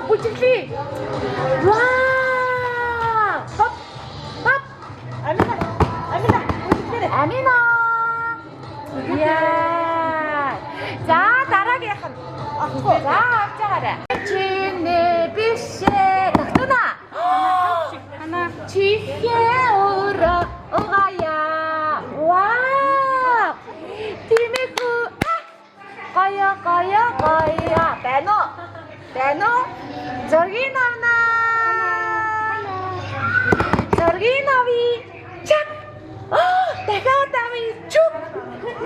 Бүжигли. Вау! Хоп. Хоп. Амина. Бүжиглээ. Амина. Яа. За дараагийнх нь. Ахгүй. За авч байгаарай. Чиний бишээ. Тогтоно. Хана. Чихээ өрөө угаяа. Вау! Тимэхүү. Гая. Байна уу? Зургийг авна. Зургийг авъя. Чак. Дахиад авъя. Чук.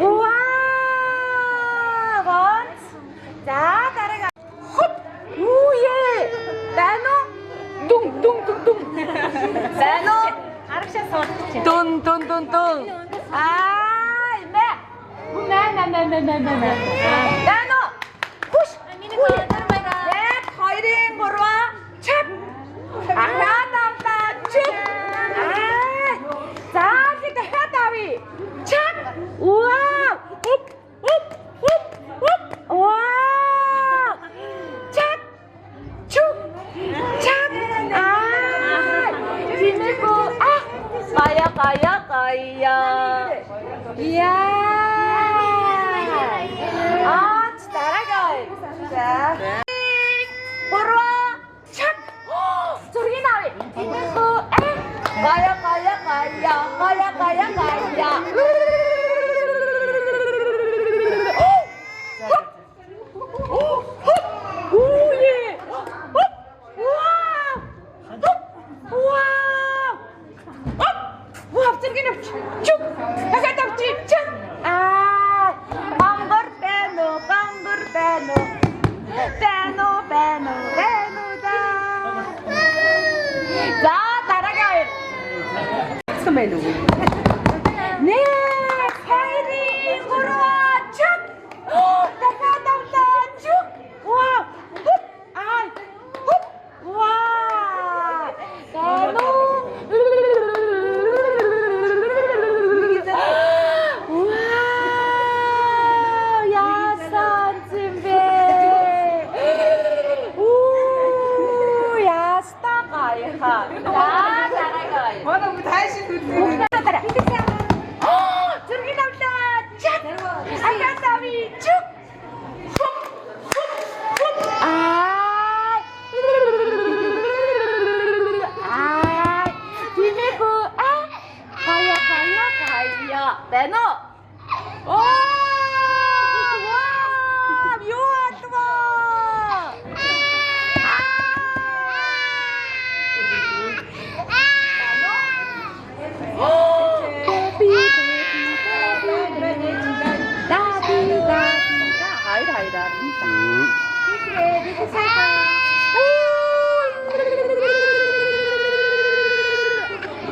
Вау! Ганц. За дараагаа. Хоп. Үе. Байна уу? Дүн. Байна уу? Харагшаа суулчих. Дүн. Мэ. Байна уу? Хуш. Үе. Хоёрын гурван чап. Ахаад авлаа. Чук. За дахиад авъя. Чак. Вау. Хоп. Вау. Чак. Чук. Чак. Тимэхүү. Гая. Яа. Дараагаа. За. Гурван чак. Зургийг авъя. Тимэхүү. Гая. За дараагаа. Сумэн үү? Нэ, хайрын гурван чак. Дахиад авлаа. Чук. Вау. Хоп. Вау. Тану. Вау. Яасан зэмбэ. Ястаа гайха. Зургийг авлаа. Чак. Ахаад авъя. Чук. Хоп. Тимэхүү. Гая. Байна уу? Юу атва?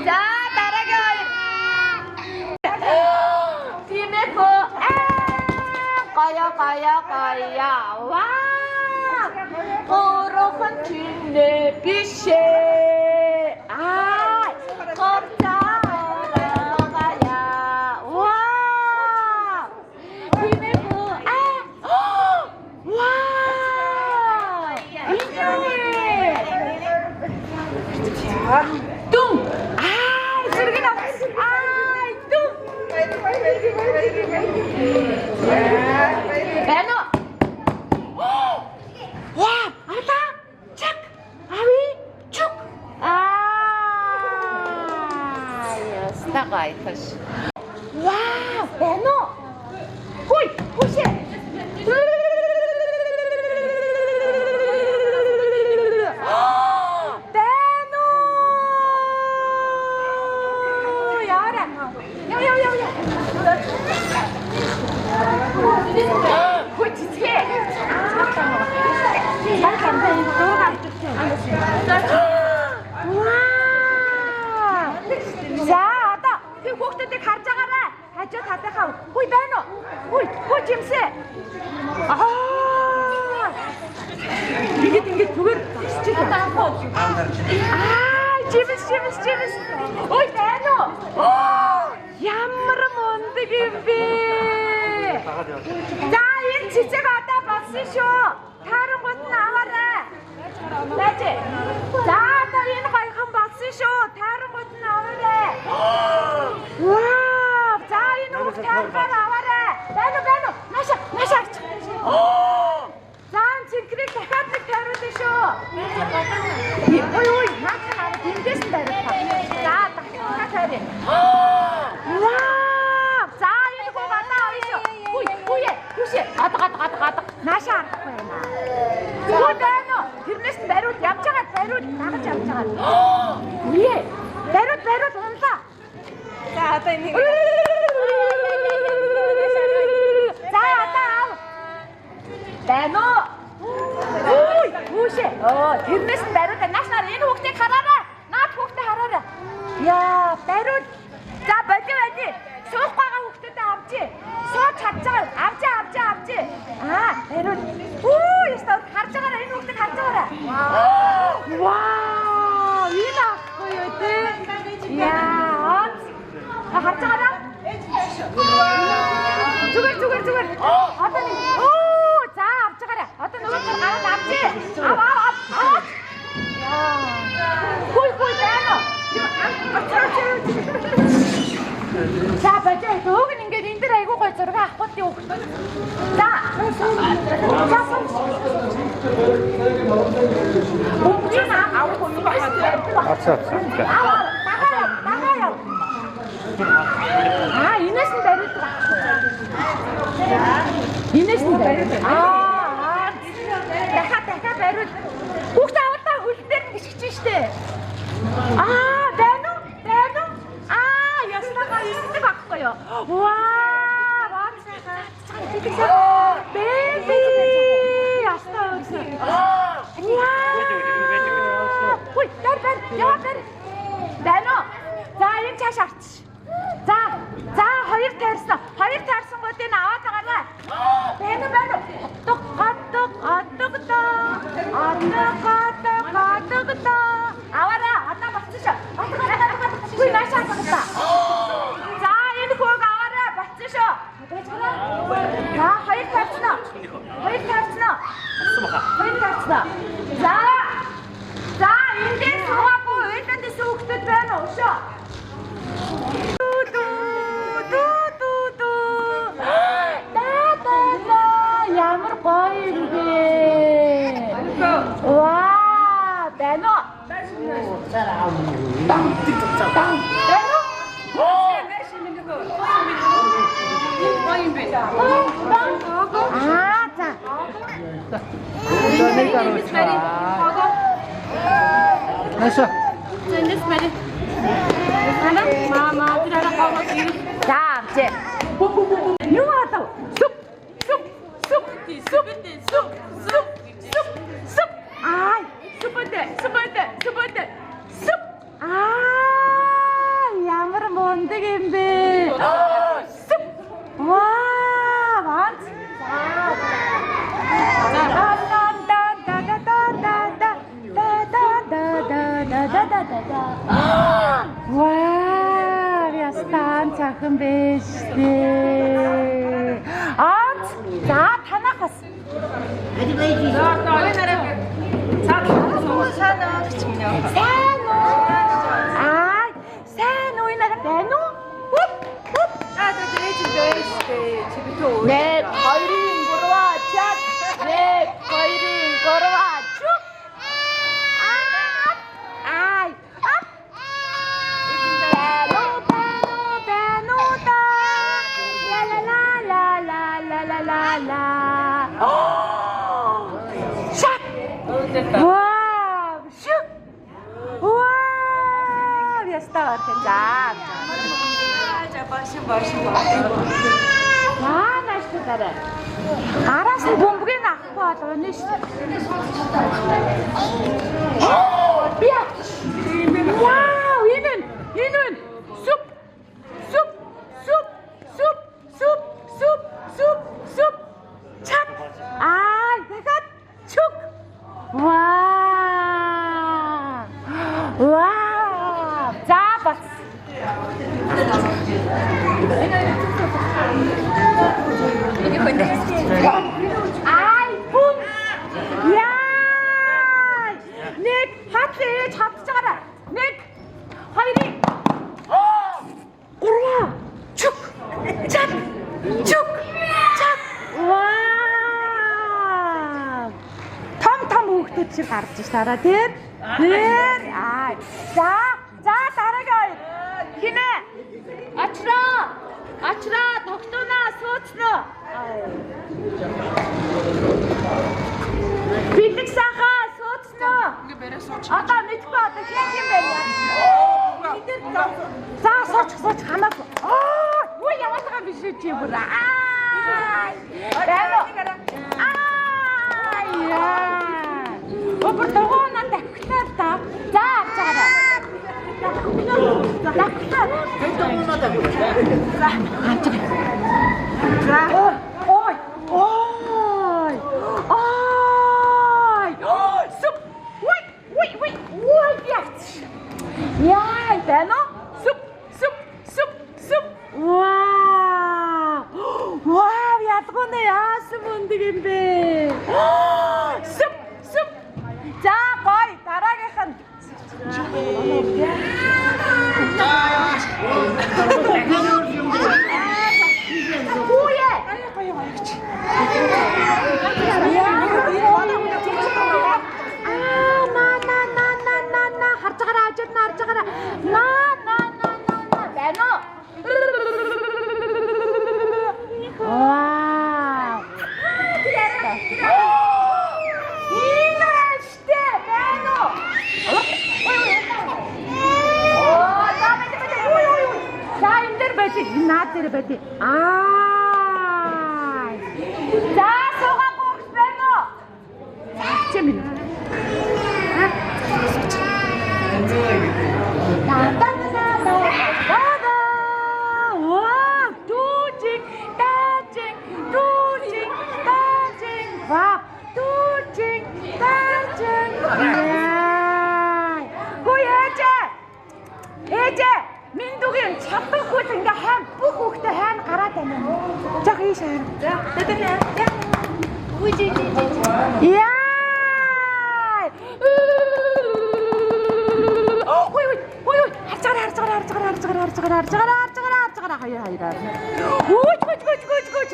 За дараагаа. Тимэхүү. Гая. Вау! Гурван чиний бишээ. Дүн. Зургийг авъя. Дүн. Байна уу? Вау, авлаа. Чак. Авъя. Чук. Ястаа гайхаш. Вау, байна уу? Хушээ. За одоо тэр хүүхдүүдийг харж байгаарай. Хажуу татахаа. Хүй байна уу? Хүй жимсээ. Ингээд зүгээр чи таахгүй. Жимс. Ой байна уу? Ямар мундаг юм бэ? За энэ цэцэг одоо болсон шүү. Таарах Наач. За одоо энэ гойхон болсон шүү. Тайрангууд нь аваарай. Вау! За энэ үг тайргаар аваарай. Байна уу? Наша. За цэнхрийг дахиад нэг тайруулъя шүү. Ой, наач тэндээс нь барих. За дахиад тайръя. Вау! За энэ үг гадаа авъя шүү. Хүшээ. Гад. Наша арахгүй байна. Зүгээр байна уу? Тэрнээс нь бариуд явж байгаа. Дагаж явж байгаа. Үе. Бариуд унлаа. За одоо энийг. За одоо ав. Байна уу? Ой, хүшээ. Тэрнээс нь бариуд наашнаар энэ хүүхдийг хараарай. Наад хүүхдээ хараарай. Яа, бариуд. За боди. Суух байгаа хүүхдэд авчи. Сууж чадж байгаа. Авчи. Бариуд. Ястаа харж байгаарай энэ хүүхдийг харж байгаарай. Вау! Энэ ахгүй юу те? Яа. Харж байгаарай. Зүгээр. Одоо нэг. За авч байгаарай. Одоо нөгөө төр гараад авчи. Ав. Хүй байна. За бажаа төг нь ингээд энэ дэр айгуу гой зураг авахгүй юу. За. Бүгд авахгүй юу байна. Ацаа. Дагаа яв. Инээс нь бариуд байхгүй. Инээс нь бариуд. Дахиад бариуд. Бүгд авалтаа хөл дээр нь гიშгэж штэ. Байна уу? Ястагаа ирдэг байхгүй юу? Ваа! Бэби! Ястаа үгүй. Хүй, яа. Байна уу? За, энэ цааш арч. За, хоёр таарсан гуудыг аваад байгаарай. Байна уу? Аваарай, одоо болчихсон шүү. Хүй, наашаа багтаа. За, энэ хүүг аваарай, болчихсон шүү. За, хоёр таарсан. За, эндээс суугаагүй уйланд исэн хүүхдүүд байна уу шүү? Ямар гоё юм бэ? Ваа, байна уу? Наша. Юу атав? Суп. Суп. Ямар мундаг юм бэ? Суп. Ваа, ванц. Вау, ястан цахан биш дээ. За танахас. Сайн уу энэ байна уу? Нэг хоёрын гурваа чад. Чук. Shut. Wow. Shoo. Wow. Ястаа орхиндаа. Нааштай дараа. Араас нь бөмбөгийг авахгүй болгоно шүү. Вау, энэ. Суп. Чат. дахиад чук. Вау. За бас. Ай, бум. Яа. гараа тэр. Аа. За дараагийн хинэ. Ачраа тогтооноо сууцноо. Бидэг сахаа сууцноо. Одоо мэдгүй одоо хяг юм байна. За сууч хамаагүй. Ой яваатайгаа биш чи бүр. Опор догооноо дахихлаа та. За авчаарай. Дахихлаа. За. Ой. Суп. Ой. Яац. Яа, байна уу? Суп. Вау, ядгууна яасан мундаг юм бэ? Суп. За, гой, дараагийнх нь. Хүүе. Харж гараа. Байна уу? Вау. Инэштэй байна уу? За энэ дээр байж, наад дээр байж. За суугаагүй байна уу? Чим минь. Миндугийн чадах хүүд ингээ хаан бүх хүүхдээ хаан гараад байна. Жог ийш хайр. За. Яа! Ой. Харцгаа. Хаяа. Гүйж.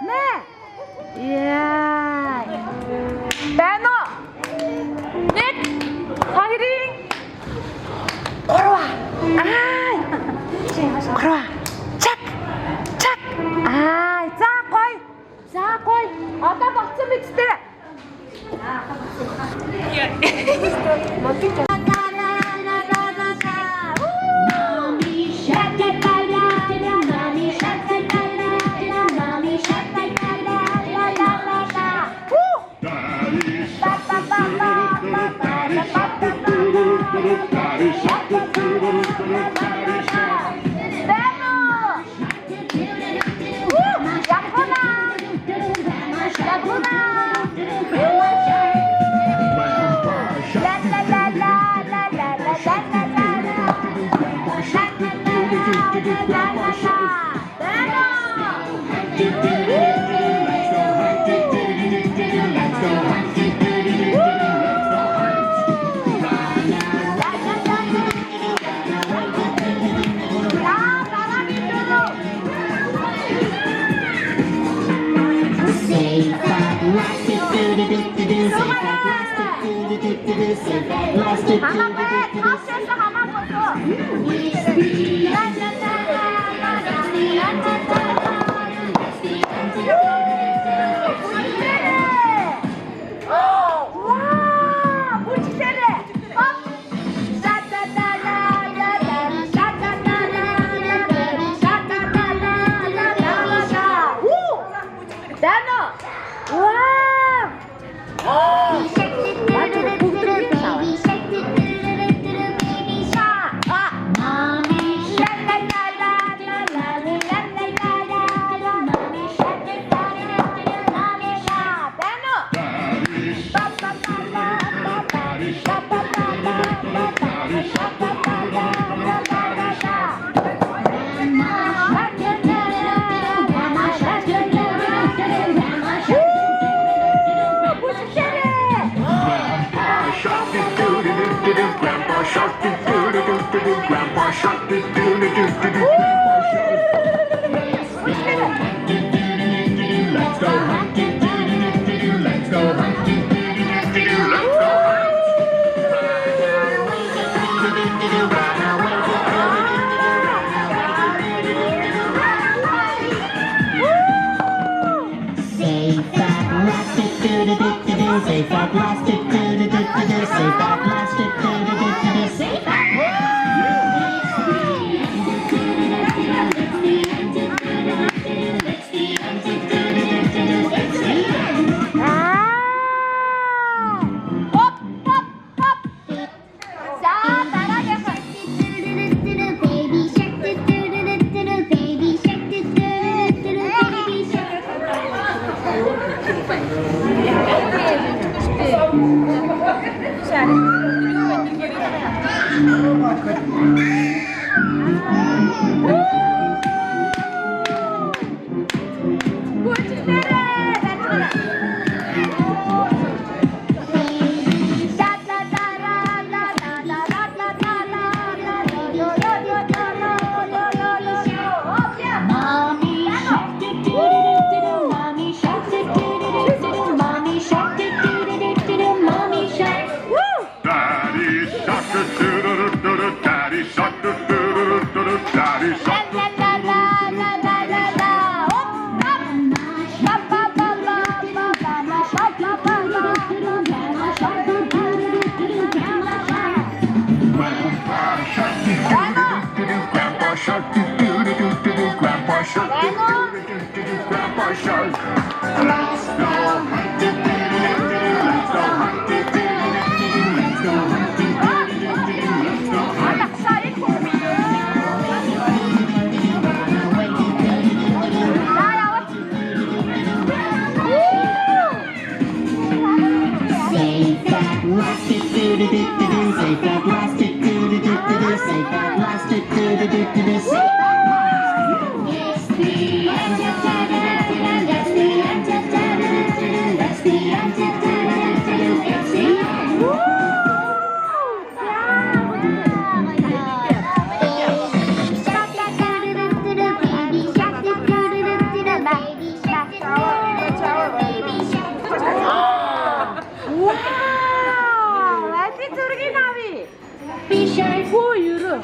Мэ. Яа. Бано. Нэг хоёрын Гурван. Чак. За гой. Одоо болцсон биз дээ. Grandpa shark, do do do do do do. Let's go hunt, do do do do do. Let's go hunt, do do do do do. Let's go hunt. Safe at last, safe at last, safe at Daddy shark, daddy shark. Grandpa shark, Grandpa shark, Grandpa shark. Let's go hunt, let's go hunt, let's go hunt, let's go hunt. Safe at last, safe at last, safe at last, safe at It's the end, that's the end, that's the end, it's the end.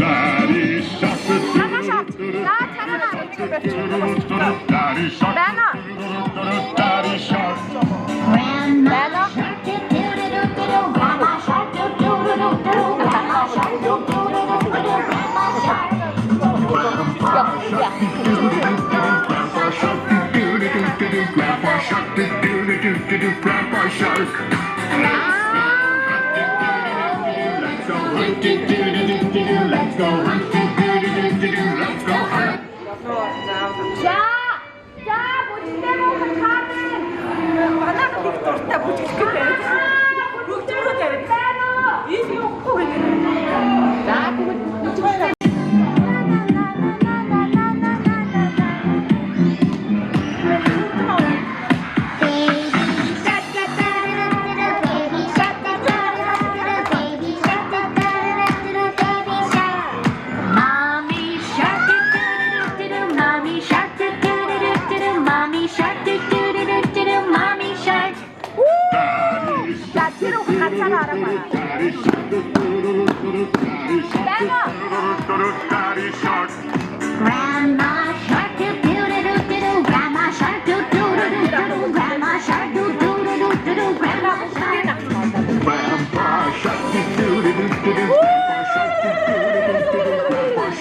Daddy shark, Daddy shark, Daddy shark. Grandma shark, Grandma shark, Grandma shark, Grandma shark. Grandpa shark, Grandpa shark, Grandpa shark. Let's go hunt, let's go hunt, let's go hunt. 자, 보지대로 가는. 하나가 빅토르다 보지대. 빅토르 돼. 따로. 이게 없고 그래. 자, 그거 이쪽에. 자, 뒤로 같이 알아봐. Daddy shark. Grandma shark, Grandma shark, Grandma shark, Grandma shark. Grandpa shark, Grandpa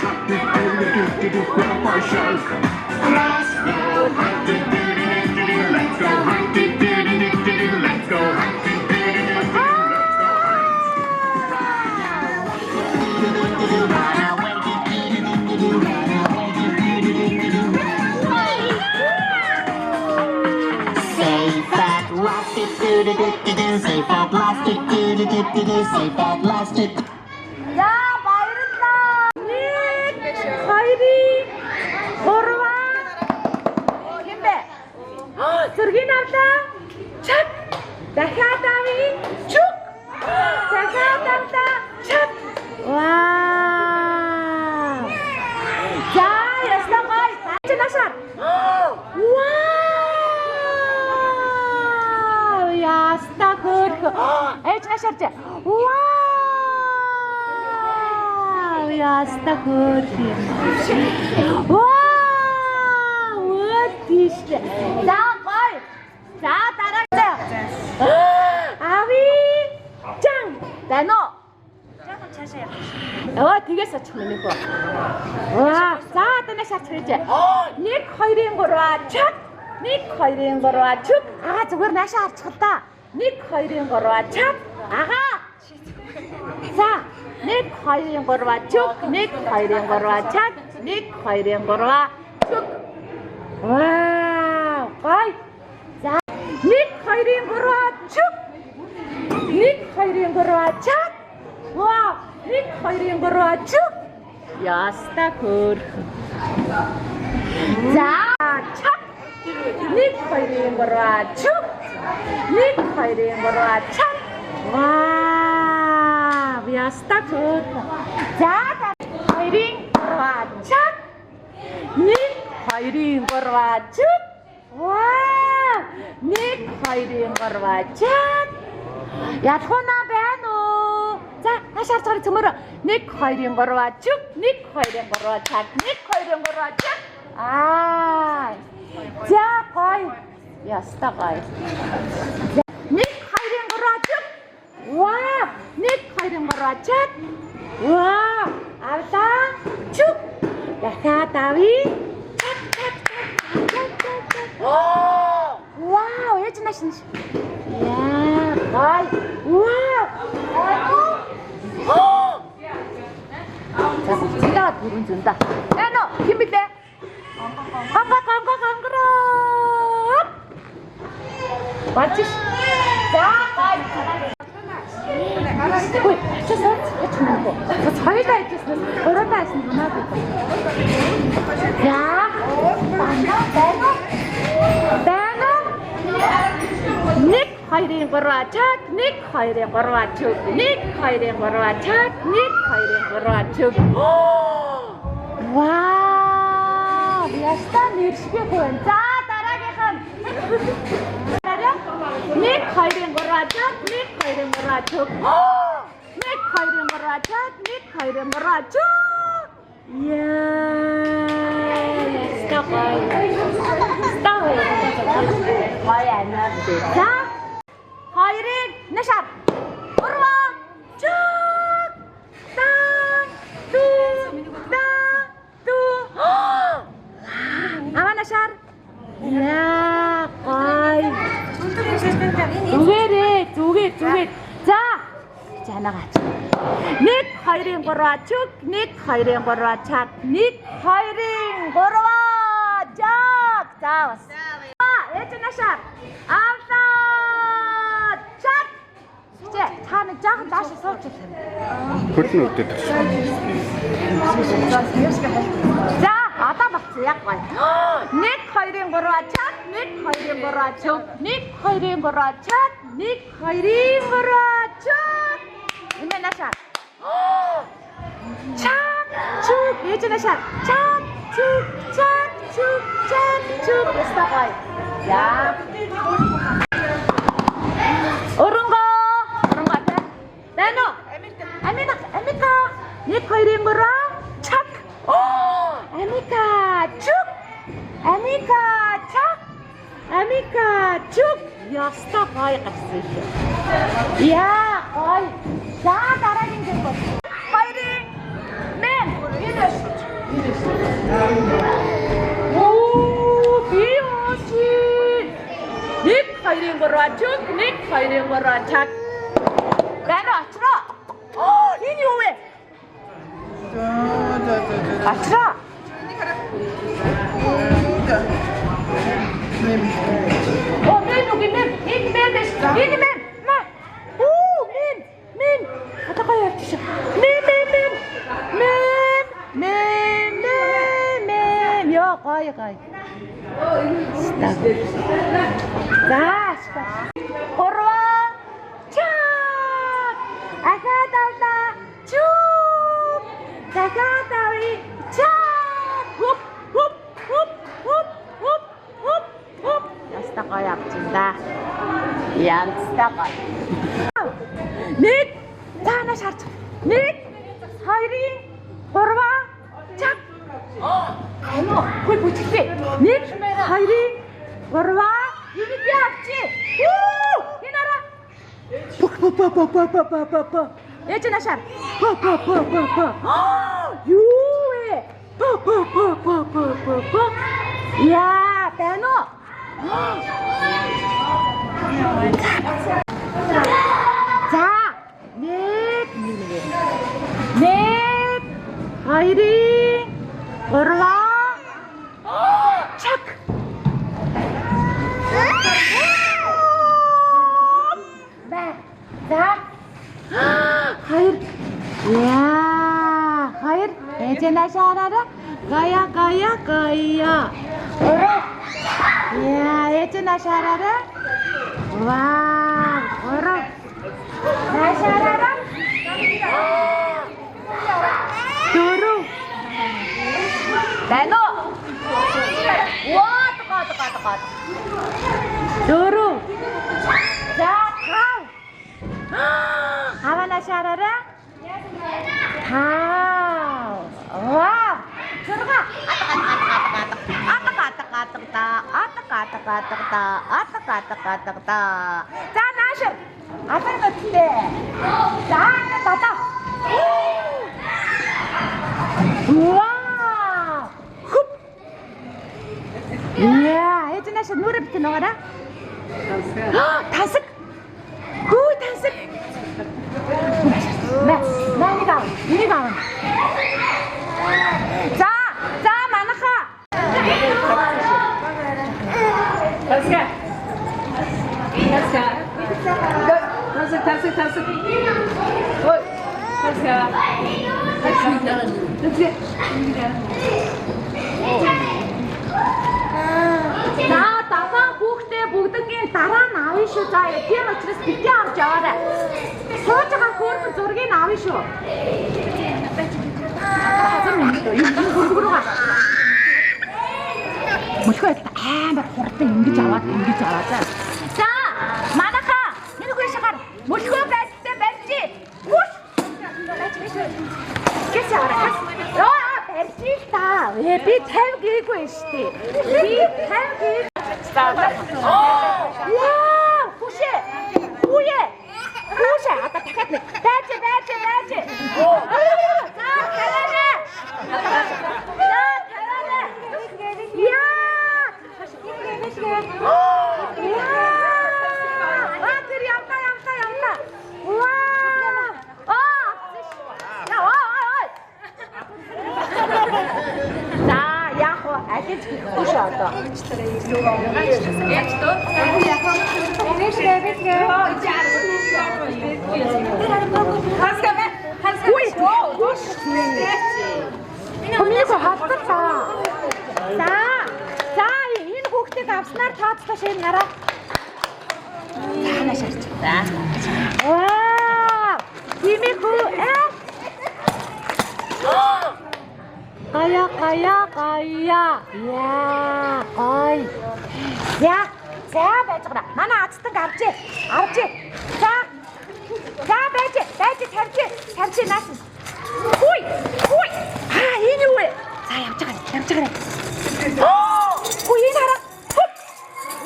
shark, Grandpa shark. Let's go hunt, let's go hunt, let's go hunt, Safe at last, safe at last, safe at last. 야, 마이른다. 하이리. 보러와. 힘내. 저기 남자. 찹. 다카다미. 쭉. 다카담다. 찹. 와. 자, 여기서 거의 반지 나샷. 와. 야, 스타크. 에이, 차샷자. 와. Ja, sta goed. Wow, wat is dit? 자, 거의. 자, 따라주세요. 1 2 3 чаг. 1 2 3 чаг. Аа зүгээр наашаа харчих л да. 1 2 3 чаг. Агаа. За 1 2 3 чаг. 1 2 3 чаг. 1 2 3 чаг. Вау, гой. За 1 2 3 чаг. 1 2 3 чаг. Вау, 1 2 3 чаг. Яста хөр. За чаг. 1 2 3 чаг. 1 2 3 чаг. Вау, яста хөр. За 2 3 чаг. 1 2 3 чаг. Вау, 1 2 3 чаг. Ядхуна байна уу? За, наашаар царай цөмөрөө. 1 2 3 чүг. 1 2 3 чаг. 1 2 3 чаг. Аа. За, гой. Яста гой. 1 2 3 чүг. Вау, 1 2 3 чаг. Вау, авлаа. Чүг. Дахиад авъя. Чаг чаг чаг. Вау, ээж машин. Яа, гой. Вау. 자, 지가 둘은 준다. 야, 너, 힘 밑에. 강가. 맞지? 자, 가이. ой, сейчас 해주는 거. 저 저희가 했겠어. 그러다 했으면 하나도 있다. 야, 나노. 닉 하이링 걸어와 차, 닉 하이링 걸어와 쭉, 닉 하이링 걸어와 차, 닉 하이링 걸어와 쭉. 와, 미아스타 닉시게 보인 자, 따라게한. 닉 하이링 걸어와 차, 닉 하이링 걸어와 쭉. 닉 하이링 걸어와 차, 닉 하이링 걸어와 쭉. 이야, 스탑. Hỏi anh Dạ Hỏi đi Nó sạch Urwa Chuk Ta Tu Ama nó sạch Dạ Coi Chú ghê Dạ Dạ nó gạch Nít hỏi riêng của ròa chuk Nít hỏi riêng của ròa chạc Nít hỏi riêng của ròa chạc Dạ 예전에샷 아웃샷 샷 이제 차는 작은 다시 서울지 그렇진 어땠다. 자 아따 박지 약간 닉 하이링 거라 닉 하이링 거라 닉 하이링 거라 닉 하이링 거라 이메나샷 착축 예전에샷 착축 됐어 거의 야 옳은 거 같아 나노 에미카 닉 하이링 거라 착 에미카 쭉 야스타 거의 같이 야 거의 자 따라긴 될 거. 파이팅 맨 오 비오시 닉 파이팅 거라 쭉 닉 파이팅 거라 착 나나 들어 이니 오왜 들어 맨 여기 맨 됐어 이니 맨 가다가야 주셔 맨 야 가야 자 걸어와 차 아가다다 쭉 아가다위 차 훅 야스타가야 앞진다 양스타가 닉 자나 샤르 닉 하이링 걸어와 착 아노 거기 보이지 닉 하이링 걸어와 유니티 앞지 우 이나라 빠빠빠빠빠빠빠 예전아 샤르 빠빠빠빠빠 유에 Яа, байна уу? За, нэг, хоёрын, гурван, чак. За, хоёр. Яа, хоёр. Эцэнэ шараараа. Гая. Яа, эцэнэ шараараа. Вау, ороо. Шараараа. Дөрөв. Байна уу? Ваа, таа. Дөрөв. За, тав. Авана шараараа. Тав. Вау. Зурга. Атаката. За, нааш. Атан өттэй. За, тата. Вау. Хуп. Яа, эцэнэш нүрэ битэн угаараа. Тансаг. Хүү тансаг. Нэг аав. За, манаха. Тансаг. Ой, тансаг. За, даваа хүүхдээ бүгднгийн дараа нь авъя шүү. За, тийм учраас битээ авч яваарай. Сууж байгаа хөөрхөн зургийг авъя шүү. Мөлхөө амар хурдан ингэж аваад. За, манаха. Миний хөөш гар. Мөлхөө байцтай барьжи. Хүш. Гэс яваа. Яа, барьжи та. Би 50 гээгүй штий. Би 50 гээ. Яа, хүшээ. Хүшээ. Ата дахиад нэг. Байжи. За, хараа. За, энэ хүүхдийг авснаар тооцлоо шинэ хараа. Цаанаа шарч. За. Вау! Тимэхүү. Гая. Яа, гой. За, байж гана. Манай азтан авчи. За, байж тавьчих наас. Хүй. Энэ юу вэ? За, явж байгаа. Хүй энэ хараа.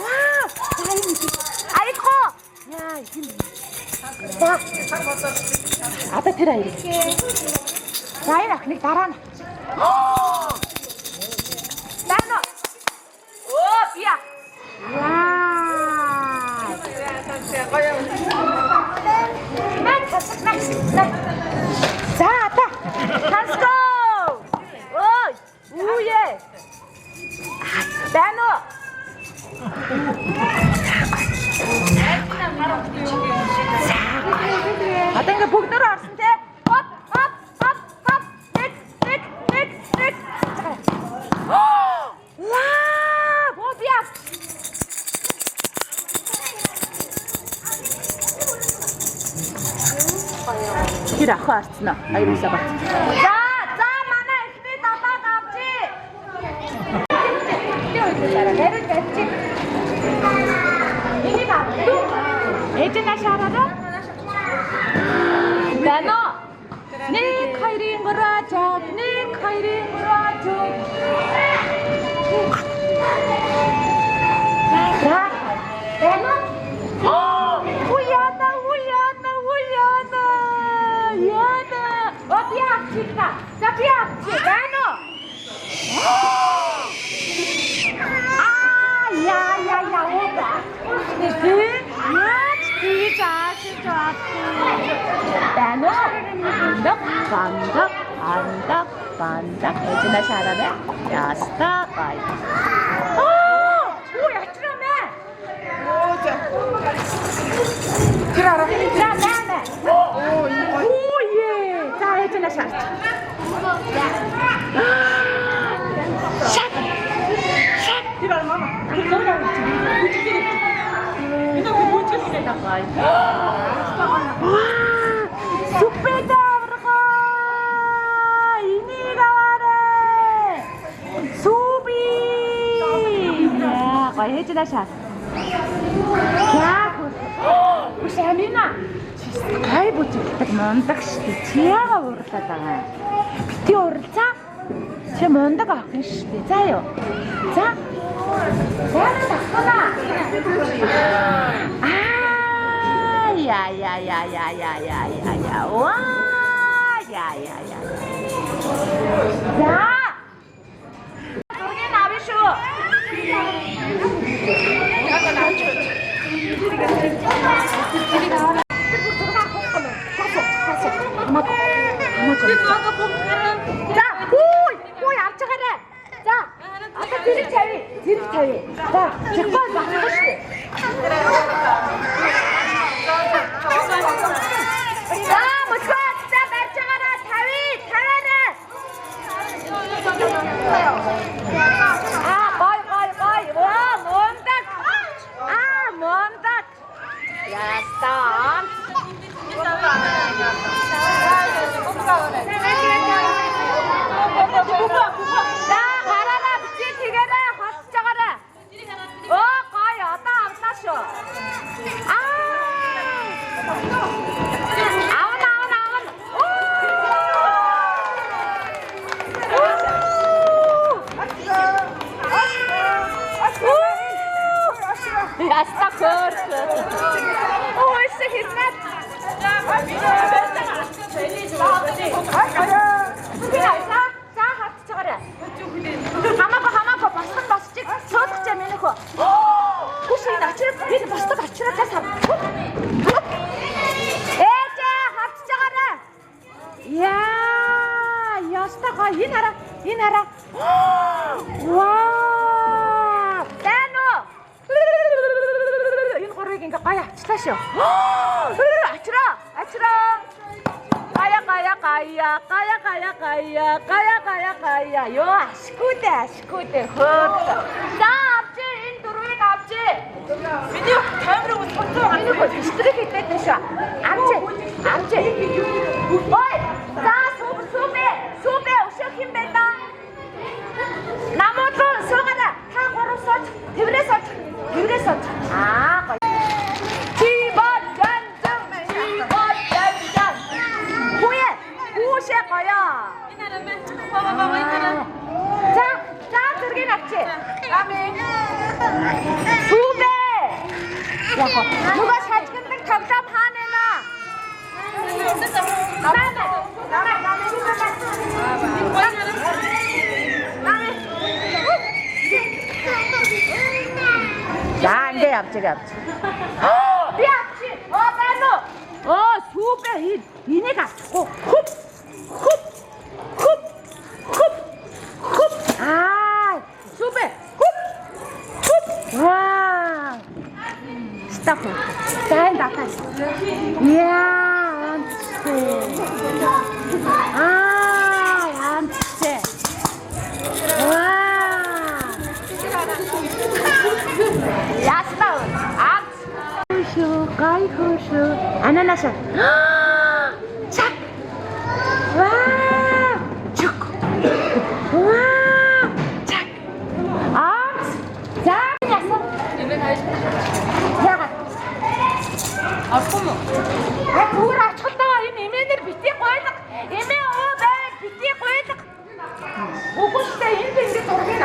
Вау! Айхо. Яа, энэ. За. Ата тэр аяа. За, энэ ахныг дараа нь. Дано. Оо, бия. Вау. За, та. Let's go. Ой, уе. Дано. Одоо ингээ бүгд нөр орсон те. Хоп. Нэг. Вау, бобиа. Тэр ах харцна. Аюулсаа бат. За, манай ихний даваа авчи. Хэрэг тавьчих. Энийг авчих. Эдэн ашаараа. Дано. Нэг хоёрын гурван жаг. Дано. Уяна. Яна. Опять чика. Запьяти. Дано. 반덕 해주나 잘하네. 야스타 가이. 오 야치라네. 그라라. 자 나네. 오예. 자 해주나 잘. 쑥배다 그러고 이니가 와래 소비 야 거의 해주나 샷 야 우샤미나 가이 보지 뭔딱 시대 지하가 오르다가 비티 오르자 제 뭔다가 시대 자요 자 자는 닥거나 야야야야야야야야 와 야야야 자 저기 나비슈 자 오이 앞차가래 자 아까 드립 차위 자 제거 맞추시 자, 멋져! 자, 말짱하라! 다윗! 다라는! 아, 거이! 와, 뭔닭! 아, 뭔닭! 야, 스탑! 자, 가라라! 미친 기계라! 같이 짜가라! 거의 왔다 안 따셔! Ja, sta kort. Issa hizmet. 자, 같이 쳐가래. 하마고 버스지. 저득제 메놓고. 혹시 나치를 이제 버스 맞추라 해서. 에자, 같이 쳐가래. 이야, 야스타가 이 나라. 와, 대노. 인거리긴가 가야 치타시오. 아치라. 가야. 요 아시쿠데 헛다. 자 앞지 인도로에 앞지. 미디어 다음으로 손도 안 되고 스트레이트 때듯이 앞지. 어이, 자 소배 오셔 힘낸다. 나무도 서가다 타고로 서 들에서. 아, 집어전정. 후에 무엇일 거야? 자, 들게 놨지. 수배. 누가 사진들 감점하네나. 자, 안 돼, 앞지가. 네 앞지. 빼노. 수배 이네가. 아, 수배. 와. 스탑. 자, 나타. 이야, 안치. 안치. 와. 야스다운. 가이호쇼. 아나나샤. 착. 와. 쭉. 와. 착. 자, 야스. 야. 누구라 쳤다가 이메들이 비티에 꼬였다. 비티에 꼬였다. 오고 싶다. 인도 돌아가나.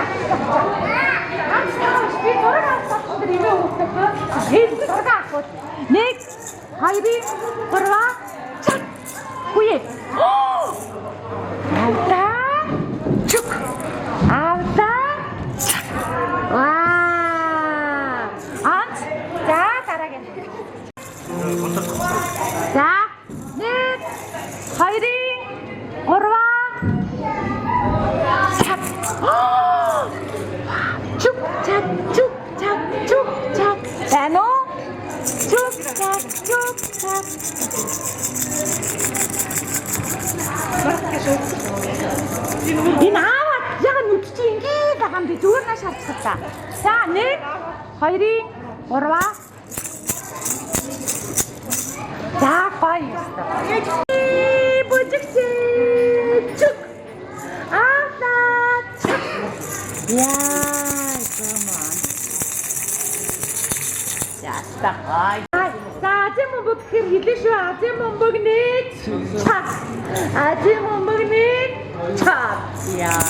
Next, Heidi, Perla, Cak, Kuye. Alta, Cuk, Alta, Cak. Wah, Ant, 자, 따라게. 자, next, Heidi. 축착 축착 대노 축착 이 나와 яга нүдчи ингээд байгаа юм би зүгээр на шаарчихлаа. За 1 2 3 За гоё ёстой. Бүжигчээ чук ааса чук яа гомон. Яста гоё. За азийн мумбаг гэхэр хэлээ шүү. Азийн мумбаг нэг чак. Азийн мумбаг нэг чак. Яа.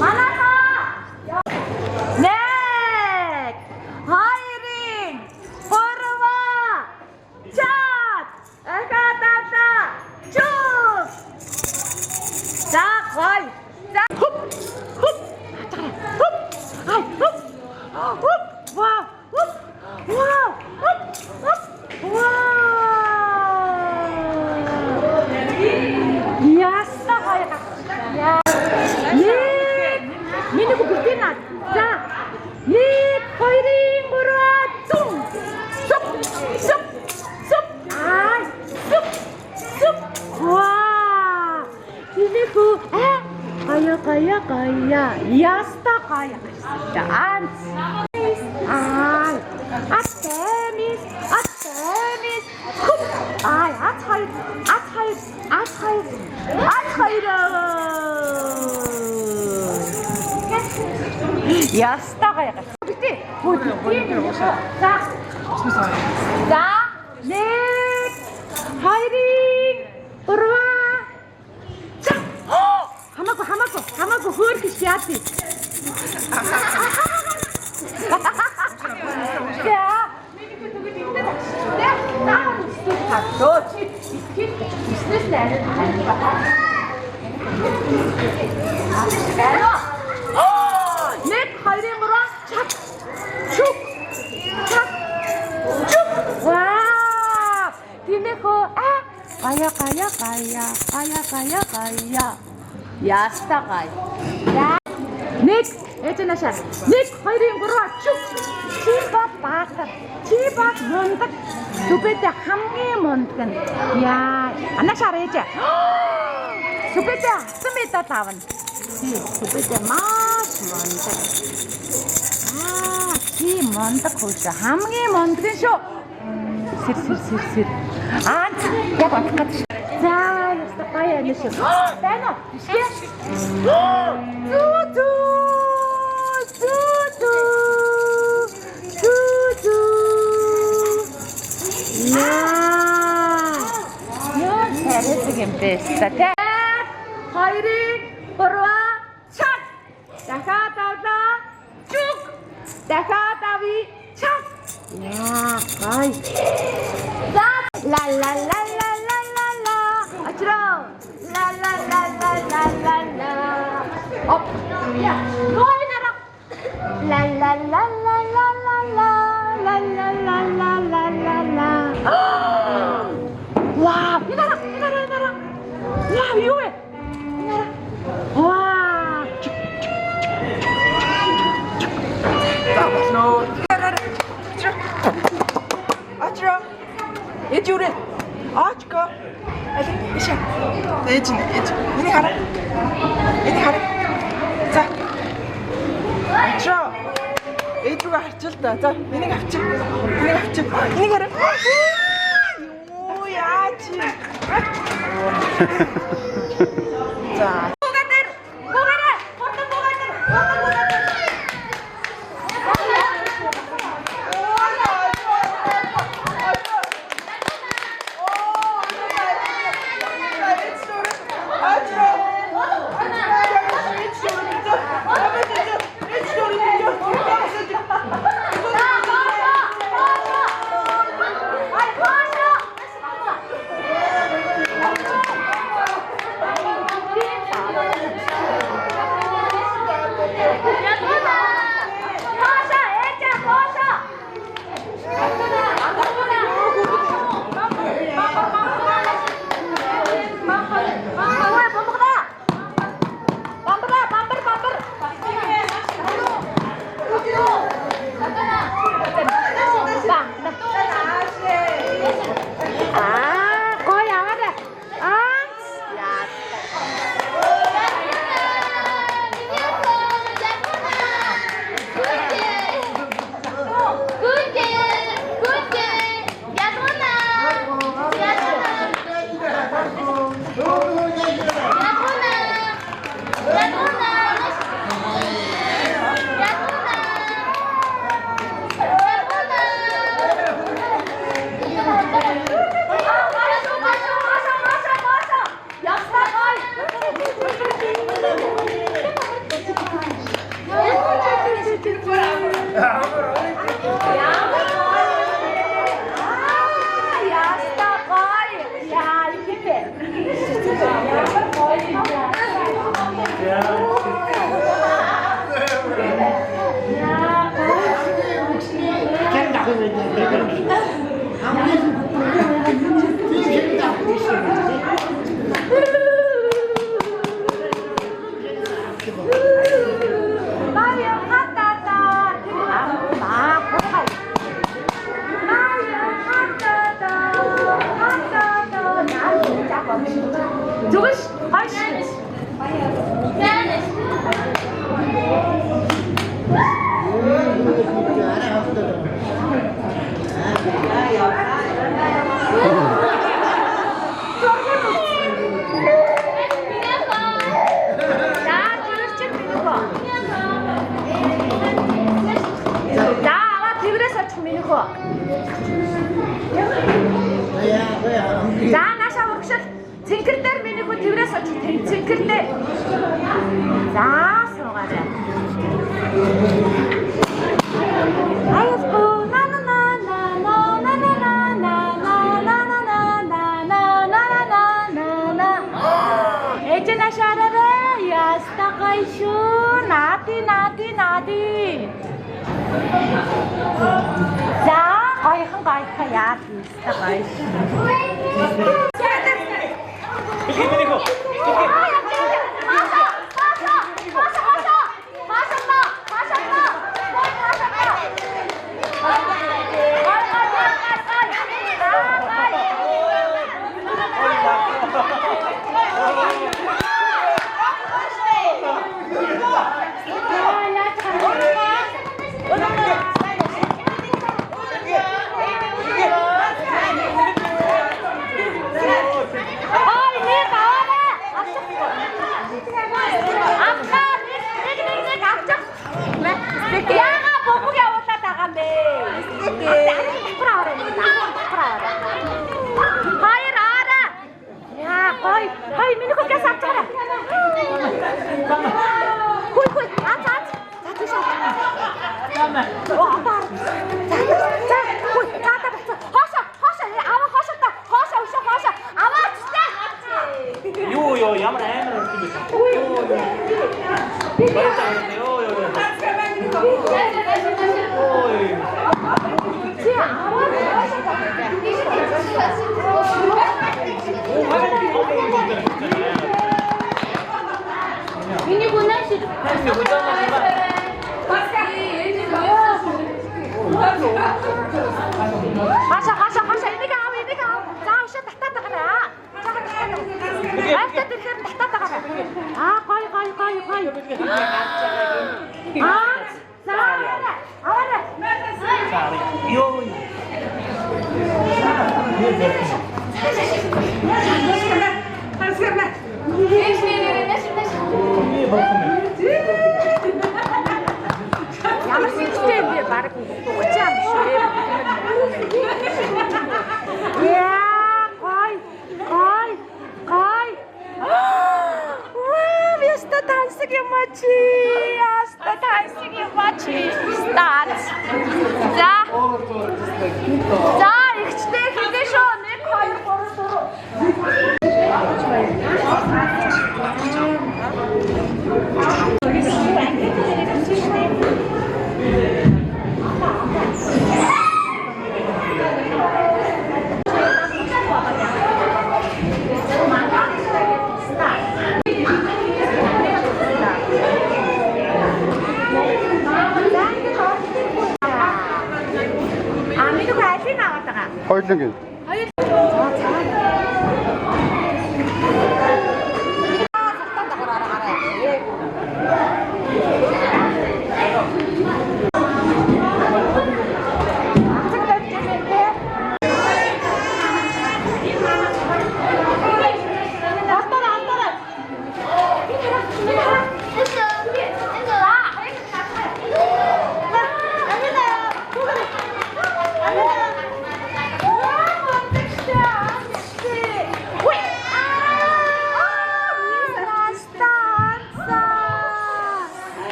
Манаха. Нэг. Хоёрын. Гурван. Чак. Ахатата. Чук. За гоё. За хуп хуп. Хуп. Ай хуп. Хуп. Вау. Хуп. Вау. Хуп. Хуп. Вау. Яста гоё. Яа. Миний бүгдийг наа. За. 1 2 3 зүм. Суп. Суп. Суп. Ай. Суп. Суп. Вау. Тинэхүү гая. Яста гая. Анц. Ай. Атэмис. Хуп. Ай, ац хоёр. Яста гая. Бити. За. За. 1 2 3 Хамаагүй хөөрхөж яати. За. Нэг хоёрын мөрөө чак. Чук. Вау. Тинэхүү гая. Яста гай. Нэг эцэнашаа. 1 2 3 чук. Чи бат мундаг. Сүбэдэ хамгийн мундаг нь. Яа. Анашаа ээж. Сүбэдэ хатсан мэдээ тавна. Сүбэдэ маш мундаг. Чи мундаг хөөс хамгийн мундаг шүү. Сэр. Анц яг онцгой. За, яста гоё юм шүү. Байна уу? Яа, 잘했어 김배스다. хоёрын гурван чак. Дахиад авлаа. Чук. Дахиад ави. Чак. Яа, гоё. За, ла. Очроо. Ла. Оп. Я. Нойнара. Ла. Вау, 이나라. Вау, юу вэ? 이나라. Вау. Очроо. Эжүрэ. Очко. Али, иша. Ээж. Энийг хараа. За. Очроо. Ээж рүү харчил та. За, энийг авчих. Энийг хараа. Юу яач. За. За наашаа урагшил. Цэнхэр дээр миний хүү тэрээс очив. Цэнхэр дээр. За суугаарай. Аяско на на на на на на на на на на на на. Эжена шарара яста кайшу нади. За гойхон яа яста кайшу. Ямар амар юм бэ? Хаша энийг аав. За ушаа татаад байгаа. Айта тэр татаад байгаа. Гой. Аваарай. Ёо. Ямар сэтгтэй юм бэ? Бараг дугаж юм шүү. Яа, гой. Яста тансаг юм чи. Старт. За, ихчтэй хэлээ шүү. 1 2 Хоёуланг.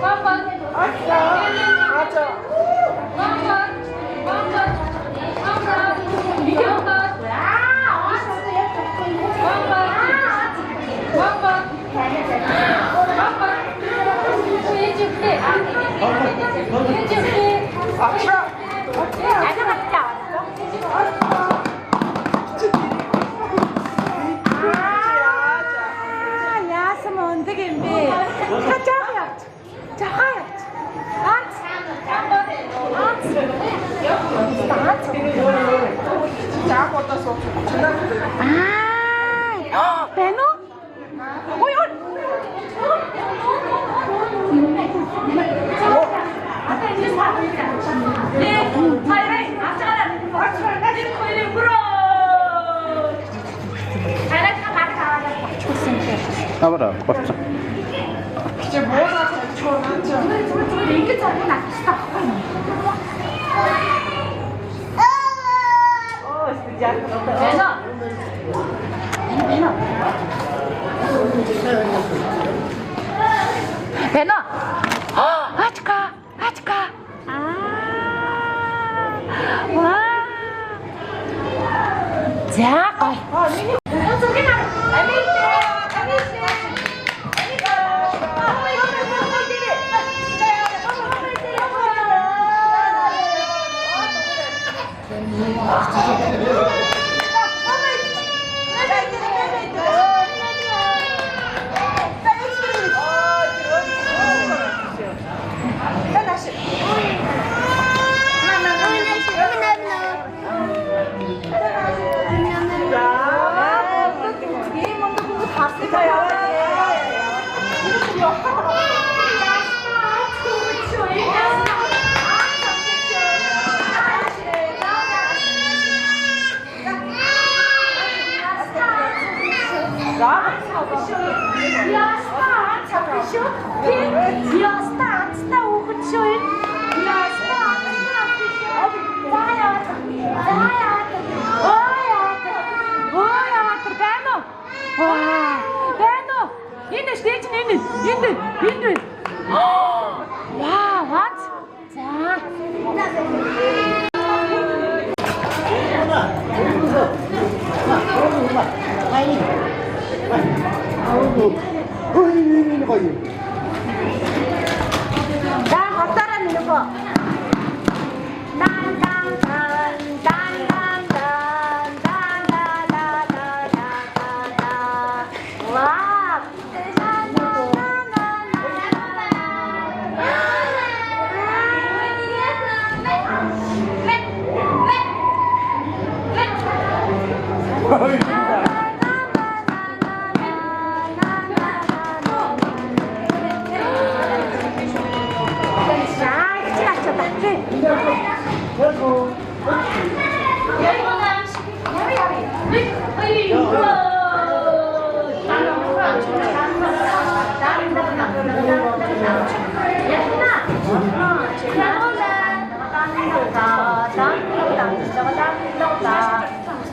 Papa. Benno? Ой, ой. Авара, болцсон. Чи боодаа чуунаач. Ингэж авах нь ахтай. Оо, студиар. Benno. Benno. Ачка. Вау. За гой.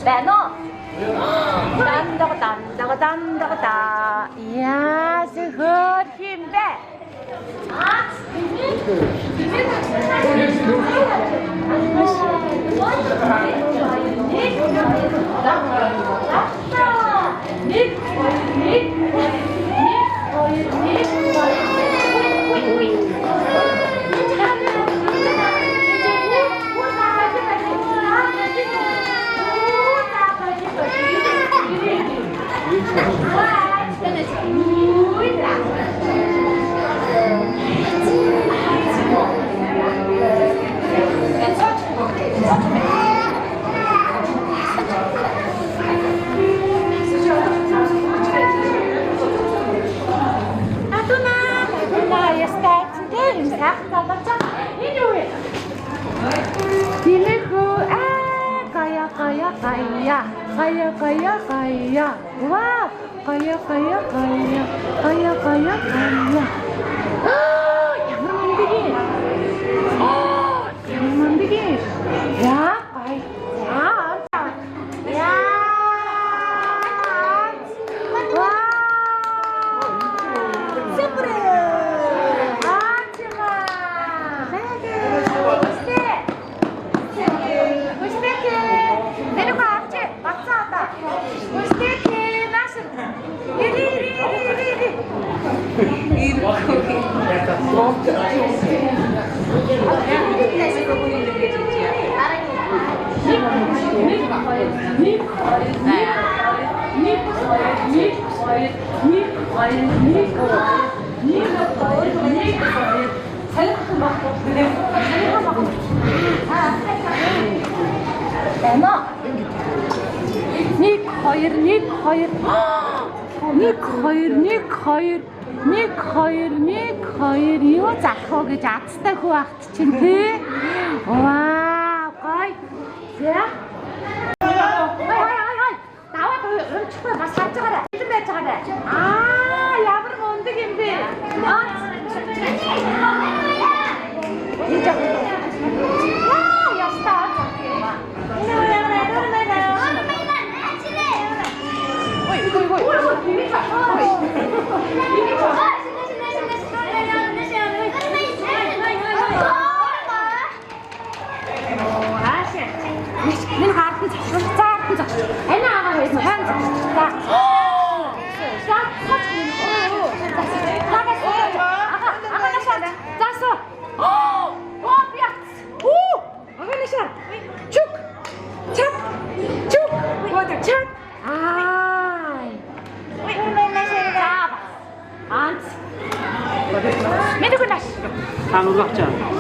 Benno. Dandaga. Ja, ze hoort hem weg. Kaya. Wow. Kaya. Yang mandigi. Ya, kaya. Ya. Wow. Super. Юу заах вэ гэж азтай хүү ахт чинь тий. Вау, гой. За. Даваад өрчихгүй бас харж байгаарай. Хэдэн байж байгаарай. Ямар мундаг юм бэ? 안 올랐잖아.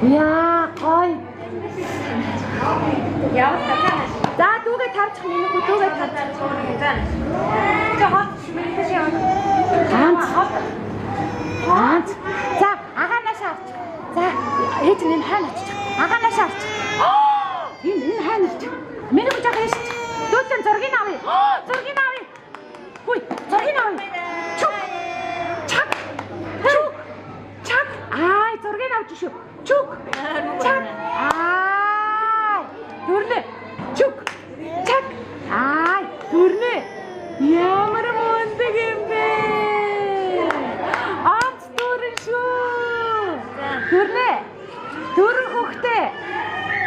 이야, 거의. 나 두개 탑쳐 있는 거 두개 탑쳐. 자, 아가나 샤. 자, 이제는 하나 쳐. 아가나 샤. 이는 하나 쳐. 메뉴 자가 있어. 도전 저기 나위. 저기 나위. 호이, 저기 나위. 촉. 착. 촉. 착. 아이, 저기 나위 주시오. 쭉! 착! 아이! 둘네! 쭉! 착! 아이! 둘네! 야마라 뭔데긴데! 안치 둘은쇼! 둘네! 둘은 혹대!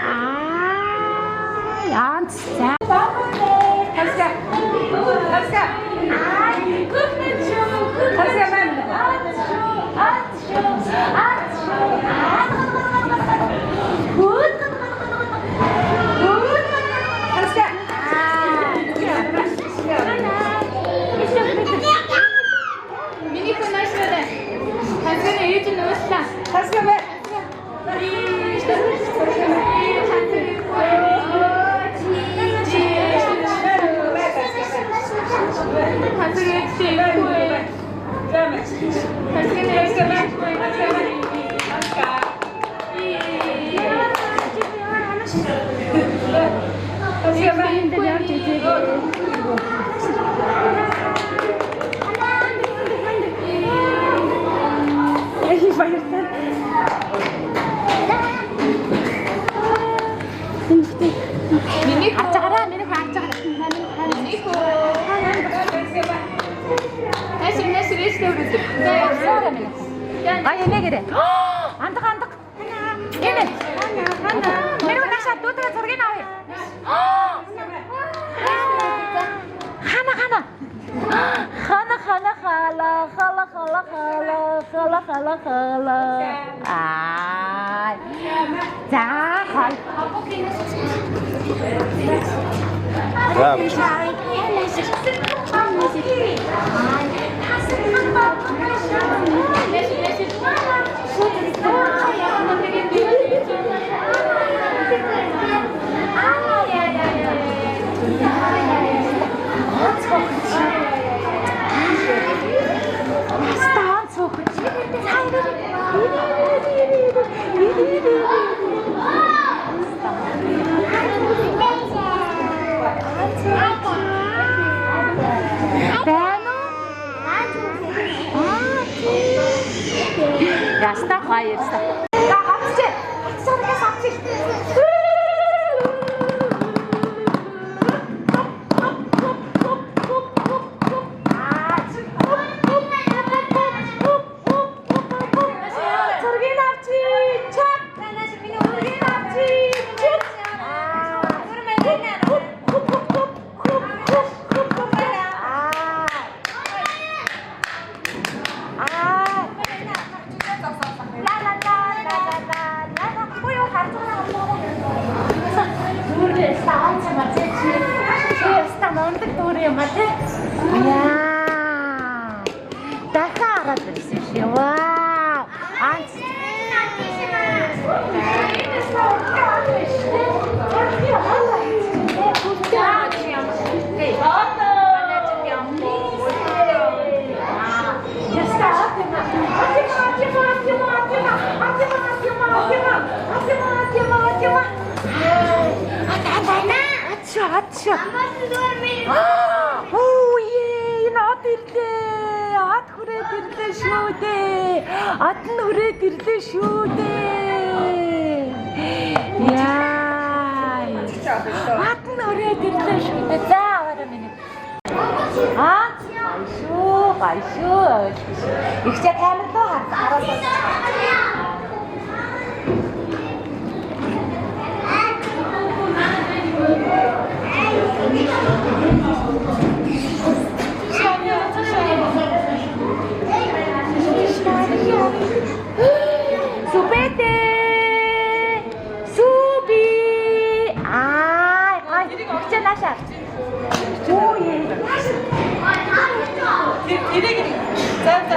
아이! 안치 자! 다시가! 아이! 끝내줘! 다시가 만나! 아니 내 그래. 안덕. 얘는 하나. 내가 다시 또 들어 저렇게 나와. 하나. 아. 자, 걸. Rasta hayırsa. Ya hapsi. Sonra hapsi. юм ба тий. Яа. Дахиад ороод ирсэн шээ. Вау. Анц. Ачаа. Оо ээ, наад ирлээ. Ад хүрээд ирлээ шүү дээ. Ад нь хүрээд ирлээ шүү дээ. Яа. Ад нь хүрээд ирлээ шүү дээ. За, аваарай минь. Гайшуу. Ихчээ камер доо хараасаа. Subete! Subi! Ai, 진짜 나샤. 오예. 이래. 짠.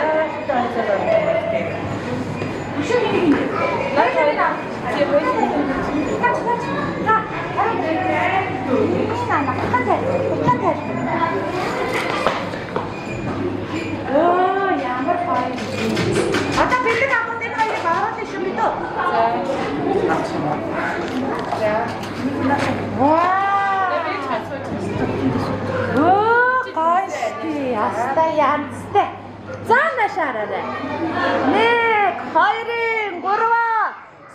янзтай. Заана шаараарай. 1 2 3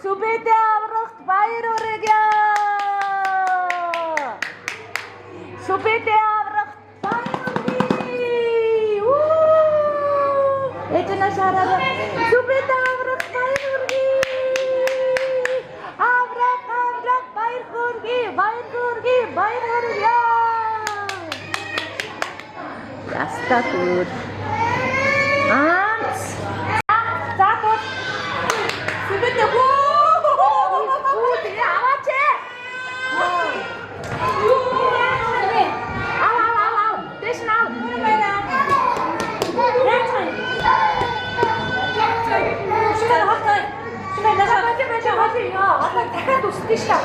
Сүбэдэ аврагт баяр хүргэе. Сүбэдэ аврагт баяр хүргэе. Эдэнэ шаараарай. Сүбэдэ аврагт баяр хүргэе. Авраг баяр хүргэе. Ястатур. Анц. Затут. Сүбэдэ аваач. Дэш наа. дахиад үсдэж шээ.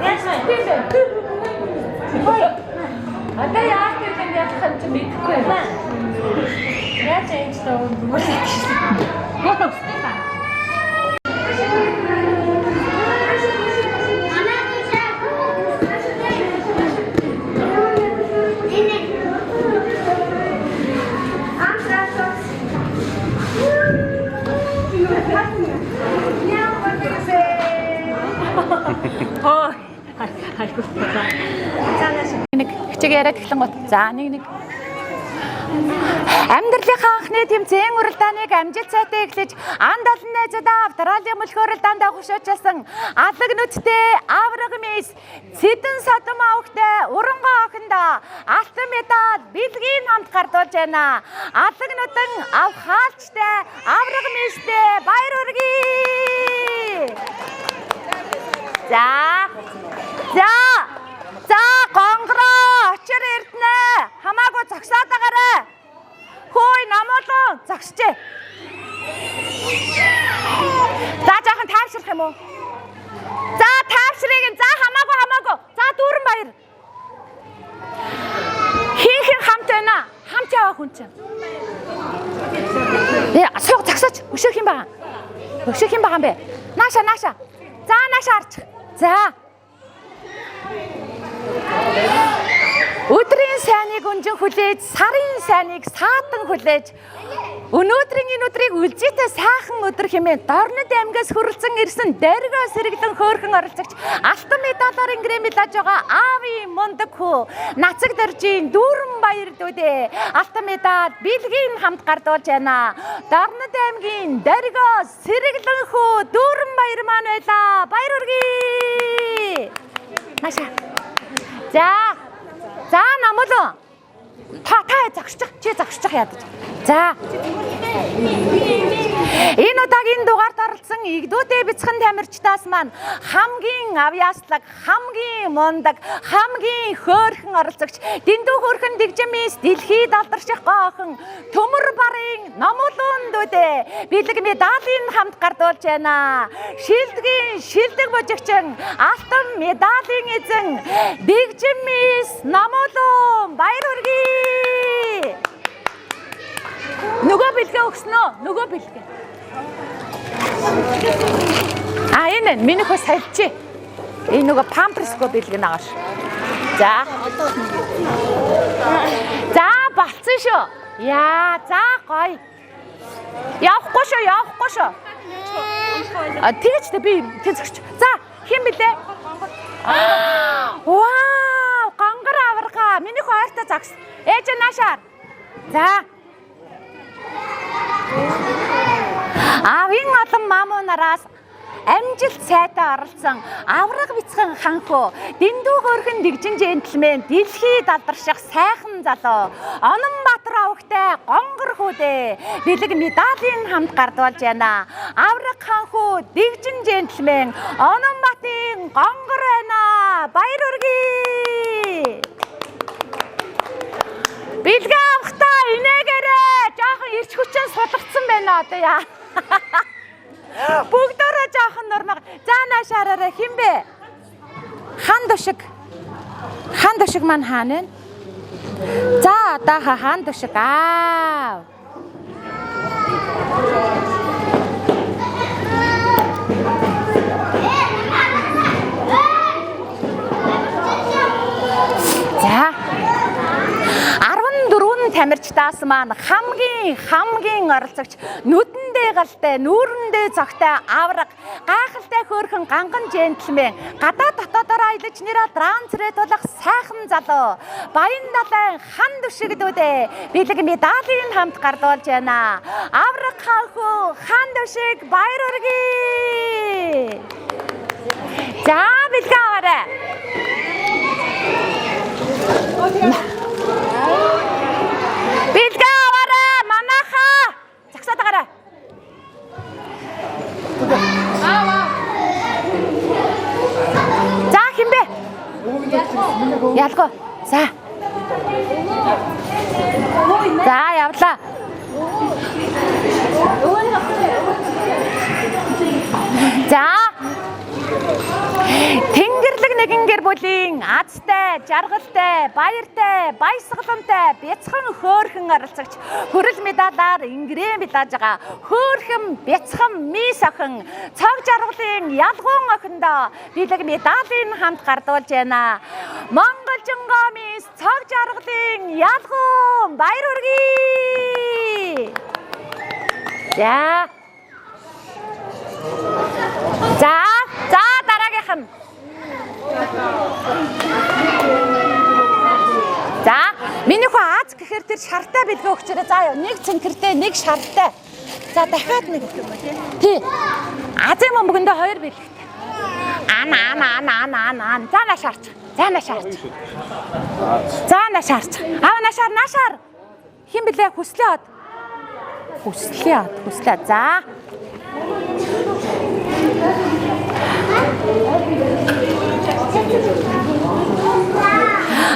Яасан тийм бэ? Одоо яах вэ гэж яах юм чи мэдэхгүй байна. Яаж энэ ч тоо үсдэж байна. Айгуу. Нэг хичээг яриад эхлэн гот. За нэг амьдралынхаа анхны тэмцээн уралдааныг амжилт сайтай эхлэж анд олон найзуудаа австрали мөлхөөрөл дандаа хөшөөчилсөн алаг нүдтэй авраг мис Сэдэн содом авахтай урангоо охиндоо алтан медаль бэлгийн хамт гардуулж байна. Алаг нүдэн авхаалчтай авраг мистэй баяр хүргэе. За гонгороо очир эрдэнэ. Хамаагүй зогсоод байгаарай. Хөөе намуулан зогсчээ. За жаахан тайвшрах юм уу? За тайвшрыг за хамаагүй. За дүүрэн баяр. Хин хамт байна. Хамт яваа хүн чинь. Асуух зогсооч. Өшөөх юм байгаа. Өшөөх юм байгаа юм бэ? Нааша. За нааша арч. За. Өдрийн сайныг өнжин хүлээж, сарын сайныг саатан хүлээж, өнөөдрийн энэ өдрийг үлжээтэй сайхан өдөр хэмээн Дорнод аймгаас хүрэлцэн ирсэн дэргөө сэргэлэн хөөрхөн оролцогч алтан медалаар ингрэмэл аж байгаа Ави мундаг хүү нацаг дөржийн дүүрэн баяр дүүдээ алтан медаль бэлгийн хамт гардуулж байна. Дорнод аймгийн дэргөө сэргэлэн хүү дүүрэн баяр маань байлаа. Баяр хүргэе. Наша. За намуулан. Та зогсчих. Чи зогсчих яадаж. За. Энэ удаагийн дугаард оролцсон игдүүдээ бяцхан тамирчдаас маань хамгийн авьяаслаг, хамгийн мундаг, хамгийн хөөрхөн оролцогч дэндүү хөөрхөн дэгжмээс дэлхийд алдарших гоохон төмөр барын номуулуун дүүдээ бэлэг медалийн хамт гардуулж байна. Шилдгийн шилдэг божигчин алтан медалийн эзэн дэгжмээс номуулуун баяр хүргэе. Нөгөө бэлгээ өгснөө? Нөгөө бэлгээ. Энэ миний хөө сальчи. Энэ нөгөө памперсгүй бэлэг наагаш. За. За болцсон шүү. Яа, за гоё. Явахгүй шүү. Тэгэж тэ би тэнцэгч. За, хэн блэ? Вау, гонгор аварга. Миний хөө ойртой загс. Ээж наашаар. За. Авийн олон мамуунараас амжилт сайтай оролцсон авраг бяцхан ханху дэндүү хөөрхөн дэгжин джентльмен дэлхийд алдарших сайхан залуу Ононбаатар овогтой гонгор хүүдээ бэлэг медалийн хамт гардуулж байна. Авраг ханху дэгжин джентльмен Ононбатын гонгор байна. Баяр хүргэе. Бэлгээ авахтаа инээгээрээ жоохон ирч хүчин сулгацсан байна одоо яа. Бүгдээрээ жоохон нурмаг. За наашаараа хэн бэ? Хан душиг маань хаана вэ? За одоо хан душиг аа. За 14 тамирчдаас маань хамгийн оролцогч нүдэндээ галтай, нүүрэндээ зогтой авраг, гайхалтай хөөрхөн ганган джентльмен, гадаа дотоодоор аялаж нэрээ транцрээ тулах сайхан залуу, баян далайн хан дүшигдүүдээ бэлэг медалийн хамт гардуулж байна. Авраг ханху хан дүшиг баяр хүргэе. За бэлгээ аваарай. Бэлгээ аваарай манаха. Загсаад агараа. За хэн бэ? Ялгаа. За. За явлаа. За. Тэнгэрлэг нэгэн гэр бүлийн азтай, жаргалтай, баяртай, баясгаламтай, бяцхан хөөрхөн оролцогч хүрэл медалаар ингрэм билааж байгаа хөөрхөн бяцхан мис охин цог жаргалын ялгуун охиндоо бэлэг медалийн хамт гардуулж байна. Монгол жингоо мис цог жаргалын ялгуун баяр хүргэе. За дараагийнх нь. За миний хөө Аз гэхээр тэр шартай бэлгээ өгчээрэй. За яа нэг цэнхэртэй, нэг шартай. За дахиад нэг. Тий. Азийн бөмбөгөндөө 2 бэлгтэй. Ан. За нашаарч. Аа нашаар. Хэн блэ хүслээ од. За.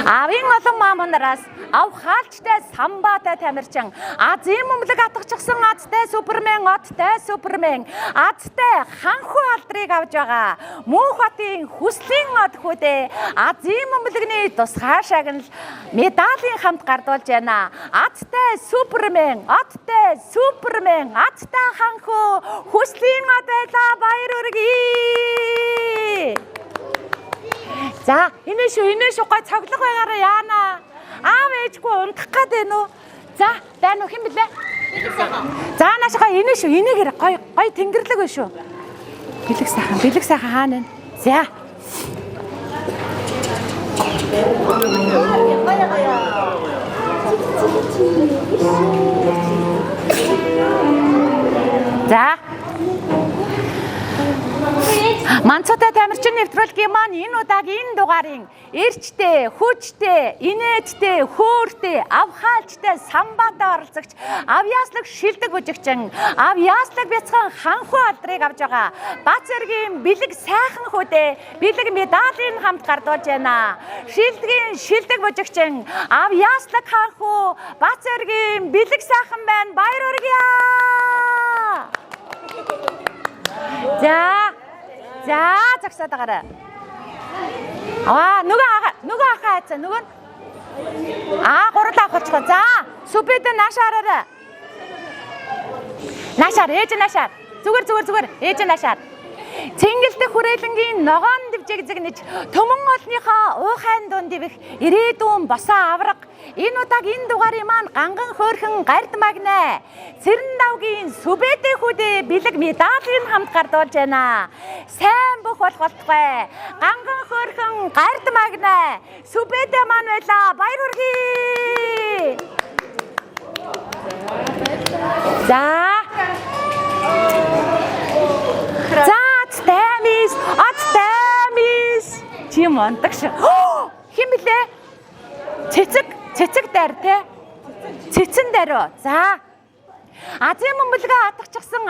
Авийн олон мамунараас ав хаалчтай самбаатай тамирчин Азийн бөмбөлөг атгачсан азтай супермен азтай ханху алдрыг авж байгаа Мөнх хотын хүслийн од хүүдээ Азийн бөмбөлөгний тусгай шагнал медалийн хамт гардуулж байна. Азтай супермен азтай ханху хүслийн од байлаа баяр хүргэе. За энэ шүү гой цоглог байгаараа яана. Аав ээжгүй унтах гээд байна уу? За байна уу хэн блэ? За наашгаа энэ шүү энэгээр гой тэнгэрлэг байна шүү. Бэлэг сайхан хаана вэ? За. За. Манцутай тамирчин нэвтрүүлэг нэвтрүүлгийн маань энэ удаагийн дугаарын эрчтэй, хүчтэй, инээдтэй, хөөртэй, авхаалжтай, самбаатай оролцогч авьяаслаг шилдэг бүжигчин, авьяаслаг бяцхан ханхуу алдрыг авж байгаа Бац цэргийн бэлэг сайхан хөдөө бэлэг медалийн хамт гардуулж байна. Шилдгийн шилдэг бүжигчин, авьяаслаг ханхуу Бац цэргийн бэлэг сайхан байна. Баяр хүргье. За загсаад байгаарай. Нөгөө ахаа хайцаа нөгөө гурлаа авчихсан. За сүбэд наашаараа. Наашаар ээж наашаар. Зүгээр ээж наашаар. Цэнгэлдэх хүрээлэнгийн ногоон дэвжиг зэгнэж төмөн олныхоо уухайн дунд дивэх ирээдүйн босоо авраг энэ удаагийн дугаарын маань ганган хөөрхөн гард магнаа Цэрэн давгийн сүбэдэ хүдэ бэлэг медалийн хамт гардуулж байна. Сайн бүх болох болтугай. Ганган хөөрхөн гард магнаа сүбэдэ маань байла. Баяр хүргэе. За Атамис чим онтагш. Хин блэ? Цэцэг дайр те. Цэцэн дайроо. За. Азийн мөмбөлгөө атгчихсан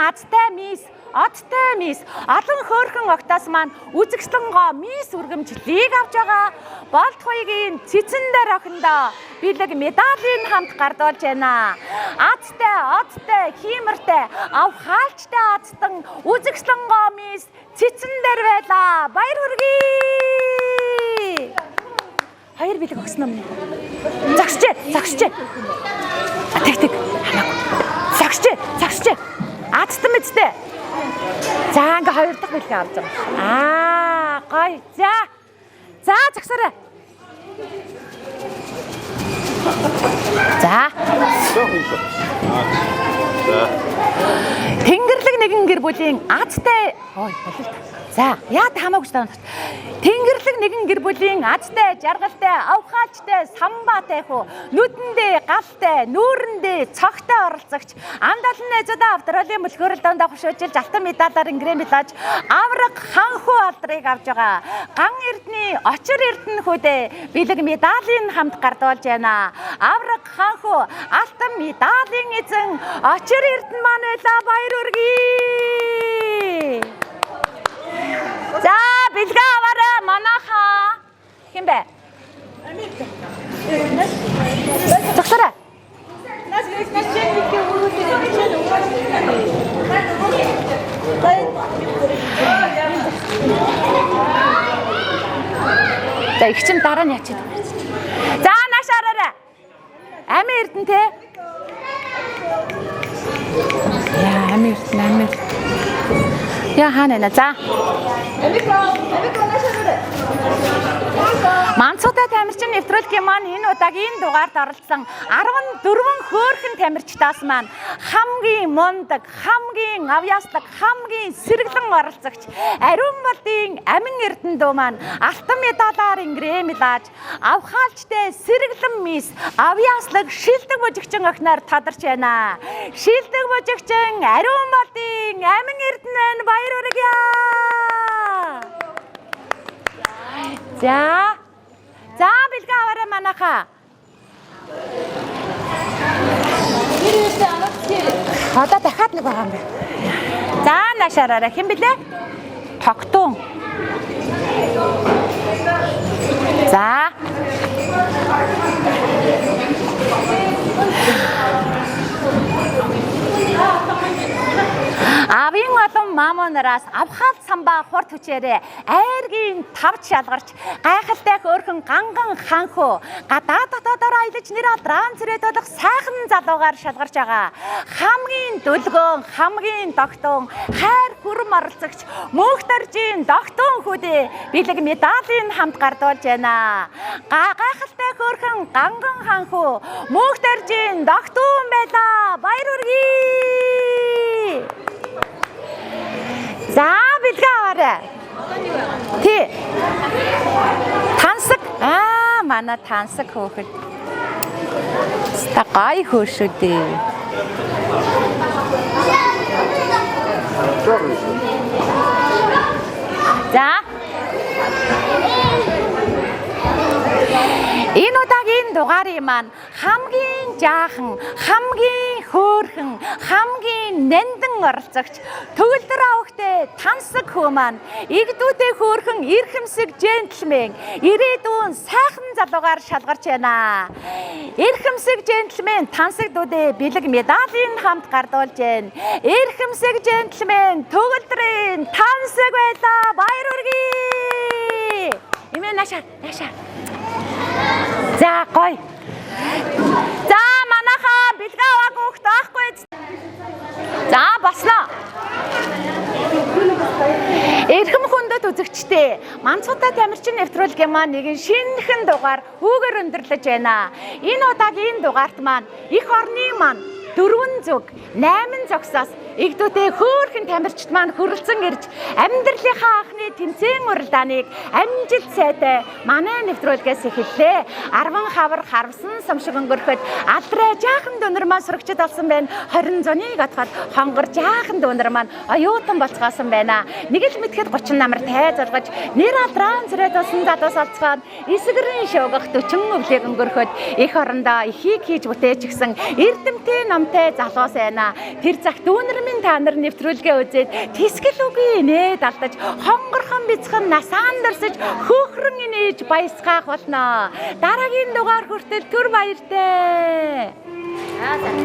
Оттой мис олон хөөрхөн октоос маань үзэгслэнгоо мис үргэмжлийг авч байгаа. Болтхойгийн цэцэн дээр охиндоо бэлэг медалийн хамт гардуулж байна. Оттой, хиймэртэй, авхаалчтай атстан үзэгслэнгоо мис цэцэн дээр байла. Баяр хүргэе. Хоёр бэлэг өгсөн юм. Загсчээ. Тэг. Загсчээ. Атстан мэдтэй. За ингээ хоёр дахь бэлэг авч байгаа. Гоё. За загсараа. За. Тэнгэрлэг нэгэн гэр бүлийн азтай За, яа хамаагүй тань. Тэнгэрлэг нэгэн гэр бүлийн азтай, жаргалтай, авхаалчтай, самбаатай хөө, нүдэндээ галтай, нүүрэндээ цогтой оролцогч, амдалан найзуудаа авдралын мөлхөөрөл дондоо хөшөөжилж алтан медалаар ингрэмэлж авраг ханхуу алдрыг авж байгаа. Ган эрдний очир эрдэнэ хөдөө бэлэг медалийн хамт гардуулж байна. Авраг ханхуу алтан медалийн эзэн очир эрдэнэ маань байла. Баяр хүргэе. За бэлгээ аваарай манайхаа. Хин бэ? Загсараа. За их чинь дараа нь ячаад. За нааш араарай. Амин эрдэнэ. Яа амин эрдэнэ. Яа хаана за. Мансуутай тамирчин нэвтрүүлгийн маань энэ удаагийн дугаард оролцсон 14 хөөрхөн тамирчдаас маань хамгийн мундаг, хамгийн авьяаслаг, хамгийн сэргэлэн оролцогч Ариун болдын Амин эрдэнэ дүү маань алтан медалаар ингрэмэлж авхаалчтай сэргэлэн мис авьяаслаг шилдэг бүжигчин охиноор тадарч байна. Шилдэг бүжигчин Ариун болдын Амин эрдэнэ баяр хүргье. За бэлгээ аваарай манайхаа. Одоо дахиад нэг байгаа юм байна. За наашаараа хэн блэ? Тогтун. За. Авийн олон маамунараас авхаал самбаа хурд хүчээрээ айргийн тавч шалгарч гайхалтай хөөрхөн ганган ханхуу гадаа дотоодоор аялаж нэр алдран цэрэд болох сайхан залуугаар шалгарч байгаа. Хамгийн дүлгөөн, хамгийн тогтун, хайр хүрм оролцогч мөнхтөржийн тогтун хөдөө бэлэг медалийн хамт гардуулж байна. Гайхалтай хөөрхөн ганган ханхуу мөнхтөржийн тогтун байла. Баяр хүргэе. За бэлгээ аваарай. Тий. Тансаг. Манай тансаг хөөхд. Стагай хөшөдөө. За. Энэ удаагийн дугаарын маань хамгийн жаахан, хамгийн хөөрхөн, хамгийн нандин оролцогч төгөлдөр авахтай тансаг хүү маань игдүүтэй хөөрхөн эрхэмсэг джентльмен ирээдүйн сайхан залуугаар шалгарч байна. Эрхэмсэг джентльмен тансаг дүүдээ бэлэг медалийн хамт гардуулж байна. Эрхэмсэг джентльмен төгөлдрийн тансаг байлаа. Баяр хүргэе. Имээ наашаа. За гоё. За манайхаа бэлгээ аваагүй хөхт аахгүй. За босноо. Эрхэм хүндэт үзэгчтэй Манцуутай тамирчин нэвтрүүлгийн маань нэгэн шинэхэн дугаар хүүгээр өндөрлөж байна. Энэ удаагийн дугаарт маань эх орны маань 4 зүг 8 зогсоос игдүүтэй хөөрхөн тамирчид маань хөрөлцөн ирж амьдралынхаа анхны тэмцээн уралдааныг амжилт сайтай манай нэвтрүүлгээс эхэллээ. 10 хавар харвсан сумшиг өнгөрөхөд алдраа жаахан дөнөр маань сурагчид болсон байна. 20 зуныг отоход хонгор жаахан дөнөр маань оюутан болцгоосон байна. Нэг л мэдхэд 30 намар тайз олгож нэр алдраа зэрэг тусан задуус олцгоод эсгэрэн шуугах 40 өвлийг өнгөрөхөд их орондоо ихийг хийж бүтээч гисэн эрдэмтэн номтой залуус байна. Тэр цагт дүүнэр минь та нар нэвтрүүлгээ үзээд тэсгэл үгүй нээд алдаж хонгорхон бяцхан насаан дурсаж хөөхрөн инээж баясгаах болно. Дараагийн дугаар хүртэл түр баяртай.